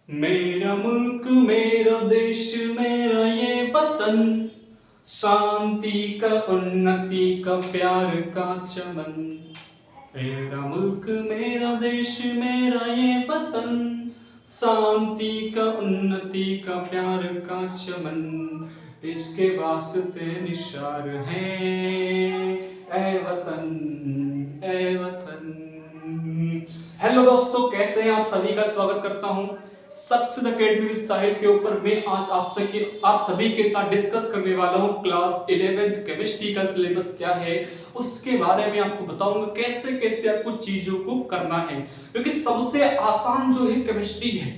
मेरा मुल्क मेरा देश मेरा ये वतन, शांति का उन्नति का प्यार का चमन। मेरा मुल्क मेरा देश मेरा ये वतन, शांति का उन्नति का प्यार का चमन। इसके वास्ते निशार हैं ए वतन ए वतन। हेलो दोस्तों, कैसे हैं आप? सभी का स्वागत करता हूं सक्सेस एकेडमी साइट के ऊपर। मैं आज आप सभी के साथ डिस्कस करने वाला हूं क्लास 11th केमिस्ट्री का सिलेबस क्या है, उसके बारे में आपको बताऊंगा कैसे कैसे आपको चीजों को करना है। क्योंकि सबसे आसान जो है केमिस्ट्री है,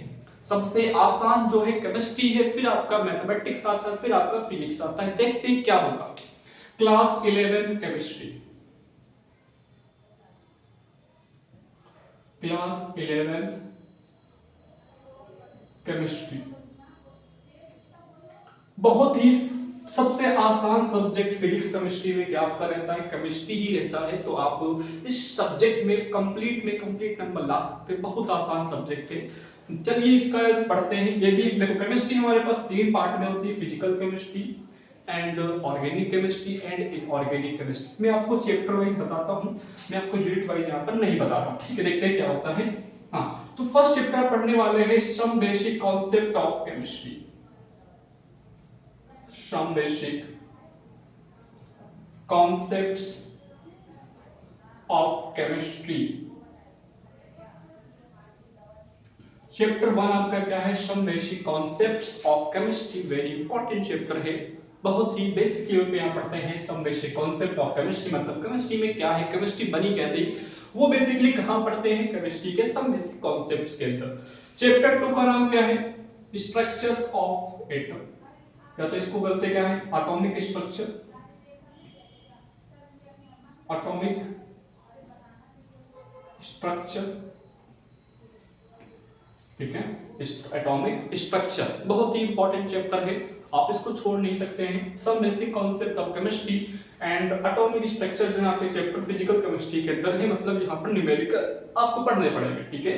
सबसे आसान जो है केमिस्ट्री है, फिर आपका मैथमेटिक्स आता है, फिर आपका फिजिक्स आता है। देखते हैं क्या होगा। Class 11th chemistry, class 11th chemistry बहुत ही सबसे आसान सब्जेक्ट फिजिक्स केमिस्ट्री में क्या आपका रहता है, केमिस्ट्री ही रहता है। तो आप इस सब्जेक्ट में कंप्लीट नंबर ला सकते हैं। बहुत आसान सब्जेक्ट है। चलिए इसका पढ़ते हैं। ये भी देखो, केमिस्ट्री हमारे पास 3 पार्ट में होती है, physical chemistry and organic chemistry and inorganic chemistry. मैं आपको चैप्टर वाइज बताता हूँ, मैं आपको यूनिट वाइज यहाँ पर नहीं बता रहा। ठीक है, देखते हैं क्या होता है। हाँ, तो फर्स्ट चैप्टर पढ़ने वाले हैं some basic concept of chemistry. Some basic concepts of chemistry. Chapter 1 आपका क्या है? Some basic concepts of chemistry. Very important chapter है, बहुत ही बेसिक लेवल पे यहाँ पढ़ते हैं। Some basic concept of chemistry मतलब केमिस्ट्री में क्या है, केमिस्ट्री बनी कैसे, वो बेसिकली कहाँ पढ़ते हैं? केमिस्ट्री के सम बेसिक कॉन्सेप्ट्स के अंदर। चैप्टर 2 का नाम क्या है? स्ट्रक्चर्स ऑफ एटम, या तो इसको बोलते क्या है? Atomic structure, atomic structure. ठीक है, एटॉमिक स्ट्रक्चर बहुत ही इंपॉर्टेंट चैप्टर है, आप इसको छोड़ नहीं सकते हैं। Some basic concept of chemistry and atomic structure जो यहाँ पे चैप्टर फिजिकल केमिस्ट्री के अंदर है, मतलब यहाँ पर न्यूमेरिकल आपको पढ़ने पड़ेंगे। ठीक है,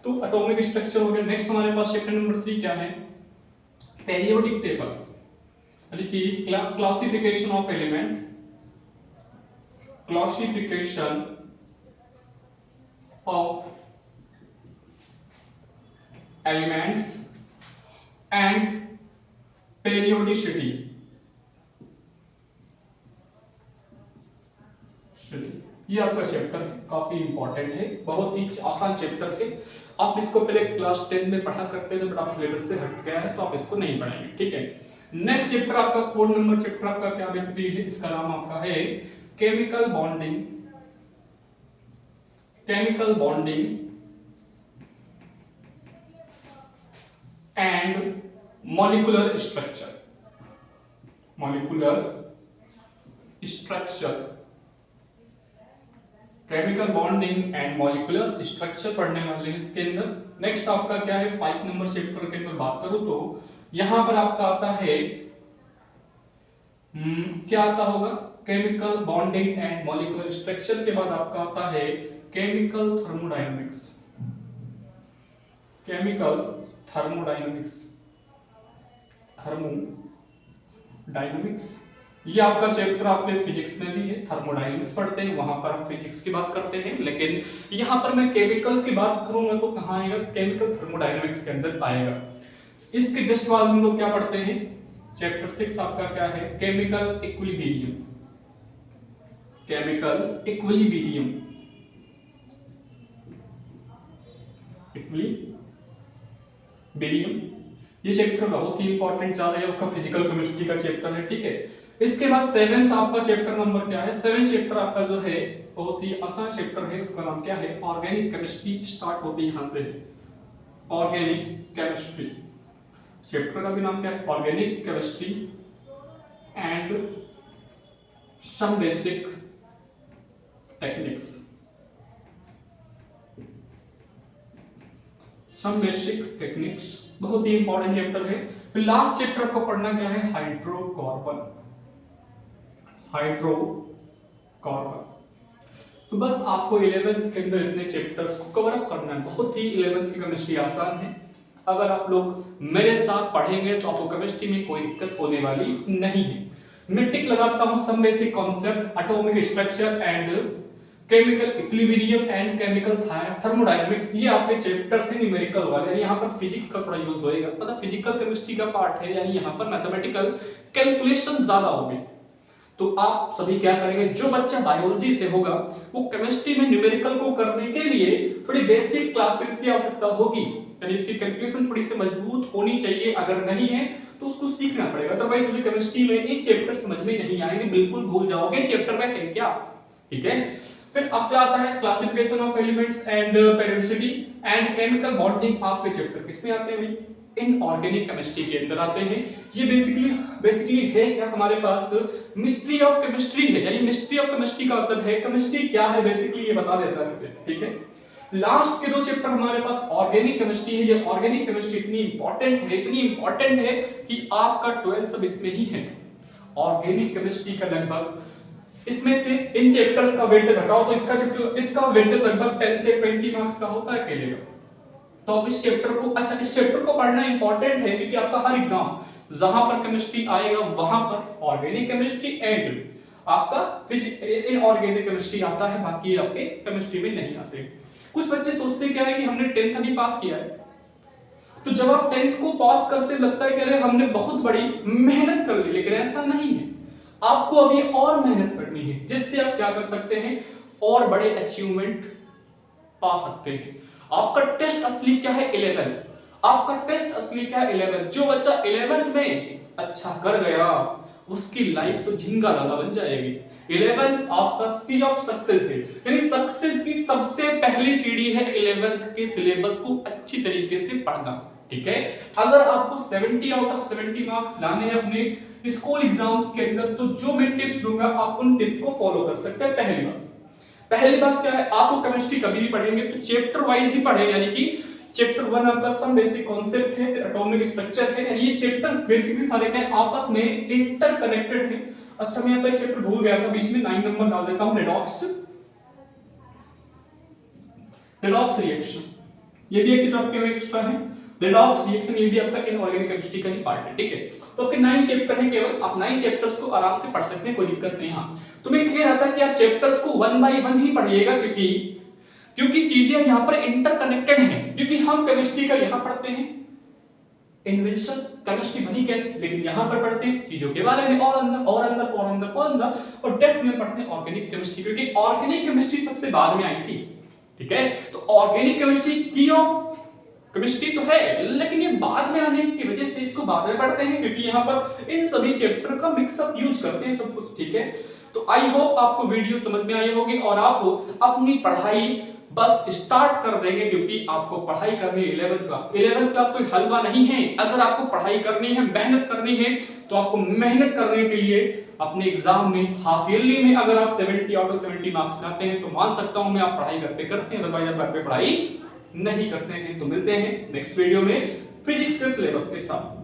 तो एटॉमिक स्ट्रक्चर हो गया। नेक्स्ट हमारे पास चैप्टर नंबर 3 क्या है? पेरियोडिक टेबल, यानी कि classification of element, classification of elements and periodicity। ये आपका चैप्टर है, काफी इंपॉर्टेंट है, बहुत ही आसान चैप्टर है। आप इसको पहले क्लास 10 में पढ़ा करते थे, बट आप सिलेबस से हट गया है तो आप इसको नहीं पढ़ेंगे। ठीक है, नेक्स्ट चैप्टर आपका 4 नंबर चैप्टर आपका क्या बेसिकली है? इसका नाम आपका है chemical bonding, chemical bonding and molecular structure, molecular structure. Chemical bonding and molecular structure पढ़ने वाले हैं इसके अंदर। नेक्स्ट आपका क्या है? 5 नंबर चैप्टर के अंदर बात करूं तो यहां पर आपका आता है क्या आता होगा? Chemical bonding and molecular structure के बाद आपका आता है chemical thermodynamics, chemical thermodynamics, thermodynamics. ये आपका चैप्टर आपके फिजिक्स में भी है, थर्मोडायनेमिक्स पढ़ते हैं, वहां पर हम फिजिक्स की बात करते हैं। लेकिन यहां पर मैं केमिकल की बात करूंगा तो कहां आएगा? केमिकल थर्मोडायनेमिक्स के अंदर आएगा। इसके जस्ट बाद हम लोग क्या पढ़ते हैं? चैप्टर 6 आपका क्या है? Chemical equilibrium, chemical equilibrium, barium. ये चैप्टर बहुत ही इंपॉर्टेंट जा रहा है, आपका फिजिकल केमिस्ट्री का चैप्टर है। ठीक है, इसके बाद 7th आपका चैप्टर नंबर क्या है? 7th चैप्टर आपका जो है बहुत ही आसान चैप्टर है, उसका नाम क्या है? Organic chemistry. स्टार्ट होती है यहां से, ऑर्गेनिक केमिस्ट्री। चैप्टर का भी नाम क्या है? Organic chemistry and some basic techniques, some basic techniques. बहुत ही इंपॉर्टेंट चैप्टर है। फिर लास्ट चैप्टर को पढ़ना क्या है? Hydrocarbon, hydrocarbon. तो बस आपको 11th के अंदर इतने चैप्टर्स को कवर अप करना है। बहुत ही 11th की केमिस्ट्री आसान है। अगर आप लोग मेरे साथ पढ़ेंगे तो आपको केमिस्ट्री में कोई दिक्कत होने वाली नहीं है। मैं टिक लगाता हूं some basic concept, atomic structure and chemical equilibrium and chemical thermodynamics. ये आपके चैप्टर से न्यूमेरिकल वाले, यानी यहाँ पर फिजिक्स का थोड़ा यूज होएगा, मतलब फिजिकल केमिस्ट्री का पार्ट है, यानी यहाँ पर मैथमेटिकल कैलकुलेशन ज्यादा होगी। तो आप सभी क्या करेंगे, जो बच्चा बायोलॉजी से होगा वो केमिस्ट्री में न्यूमेरिकल को करने के लिए थोड़ी बेसिक क्लासेस की आवश्यकता होगी, यानी उसकी कैलकुलेशन थोड़ी सी मजबूत होनी चाहिए। अगर नहीं है तो उसको सीखना पड़ेगा, अदरवाइज मुझे केमिस्ट्री में इस चैप्टर समझ में नहीं आएंगे, बिल्कुल भूल जाओगे चैप्टर में है क्या। ठीक है, फिर अब क्या आता है, classification of elements and periodicity and chemical bonding. आपके चैप्टर किसमें आते हैं, इनऑर्गेनिक केमिस्ट्री के अंदर आते हैं। ये बेसिकली है क्या, हमारे पास मिस्ट्री ऑफ केमिस्ट्री है, यानी मिस्ट्री ऑफ केमिस्ट्री का मतलब है केमिस्ट्री क्या है, बेसिकली ये बता देता है मुझे। ठीक है, लास्ट के दो चैप्टर हमारे पास ऑर्गेनिक केमिस्ट्री है। ये ऑर्गेनिक केमिस्ट्री इतनी इंपॉर्टेंट है कि आपका 12th अब इसमें ही है। ऑर्गेनिक केमिस्ट्री का लगभग इसमें से इन चैप्टर्स का वेटेज हटाओ तो इसका वेटेज लगभग 10 से 20 मार्क्स का होता है अकेले का। तो अब इस चैप्टर को पढ़ना इंपॉर्टेंट है, क्योंकि आपका हर एग्जाम जहां पर केमिस्ट्री आएगा वहां पर ऑर्गेनिक केमिस्ट्री एंड आपका इनऑर्गेनिक केमिस्ट्री आता है, बाकी आपके केमिस्ट्री में नहीं आते। कुछ बच्चे सोचते क्या है कि हमने 10th अभी पास किया है, तो जब आप 10th को पास करते लगता है कि अरे हमने बहुत बड़ी मेहनत कर ली, लेकिन ऐसा नहीं है। आपको अभी और मेहनत करनी है, जिससे आप क्या कर सकते हैं, और बड़े अचीवमेंट पा सकते हैं। आपका टेस्ट असली क्या है, 11th। आपका टेस्ट असली क्या है, 11th। जो बच्चा 11th में अच्छा कर गया उसकी लाइफ तो झिंगा लाला बन जाएगी। 11th आपका स्टेज ऑफ सक्सेस है, यानी सक्सेस की सबसे पहली सीढ़ी है 11th के सिलेबस को अच्छी तरीके से पढ़ना। ठीक है, अगर आपको 70 आउट ऑफ 70 मार्क्स लाने हैं अपने स्कूल एग्जाम्स के अंदर, तो जो मैं टिप्स दूंगा आप उन टिप्स को फॉलो कर सकते हैं। पहली बात क्या है, आपको केमिस्ट्री कभी भी पढ़ेंगे तो चैप्टर वाइज ही पढ़े, यानी कि चैप्टर 1 आपका सम बेसिक कॉन्सेप्ट है, फिर एटॉमिक स्ट्रक्चर है, यानी ये चैप्टर बेसिकली सारे क्या है, आपस में इंटरकनेक्टेड है। अच्छा, मैं यहाँ पर चैप्टर भूल गया था, बीच में 9 नंबर डाल देता हूं, रेडॉक्स रिएक्शन। ये भी एक चैप्टर आपके में एक्स्ट्रा है, रेडॉक्स रिएक्शन, ये भी आपका इनऑर्गेनिक केमिस्ट्री का ही पार्ट है। ठीक है, तो आपके 9 चैप्टर है केवल, आप 9 चैप्टर्स को आराम से पढ़ सकते हैं, कोई दिक्कत नहीं। हाँ, तो मैं कह रहा था कि आप चैप्टर्स को 1 बाय 1 ही पढ़िएगा, क्योंकि चीजें यहाँ पर इंटरकनेक्टेड हैं। क्योंकि हम केमिस्ट्री का यहाँ पढ़ते हैं इन्वेंशन, केमिस्ट्री बनी कैसे, लेकिन यहाँ पर पढ़ते हैं चीजों के बारे में और अंदर, और डेप्थ में पढ़ते हैं ऑर्गेनिक केमिस्ट्री, क्योंकि ऑर्गेनिक केमिस्ट्री सबसे बाद में आई थी। ठीक है, तो ऑर्गेनिक केमिस्ट्री केमिस्ट्री तो है, लेकिन ये बाद में आने की वजह से इसको बाद में पढ़ते हैं, क्योंकि यहाँ पर इन सभी चैप्टर का मिक्सअप यूज करते हैं सब कुछ। ठीक है, तो आई होप आपको वीडियो समझ में आई होगी और आप अपनी पढ़ाई बस स्टार्ट कर देंगे, क्योंकि आपको पढ़ाई करनी है 11th क्लास कोई हलवा नहीं है। अगर आपको पढ़ाई करनी है, मेहनत करनी है, तो आपको मेहनत करने के लिए अपने एग्जाम में, हाफ ईयरली में अगर आप 70 आउट ऑफ 70 मार्क्स लाते हैं तो मान सकता हूं मैं आप पढ़ाई घर पे करते हैं, अदरवाइज आप घर पे पढ़ाई नहीं करते हैं। तो मिलते हैं नेक्स्ट वीडियो में फिजिक्स के सिलेबस के साथ।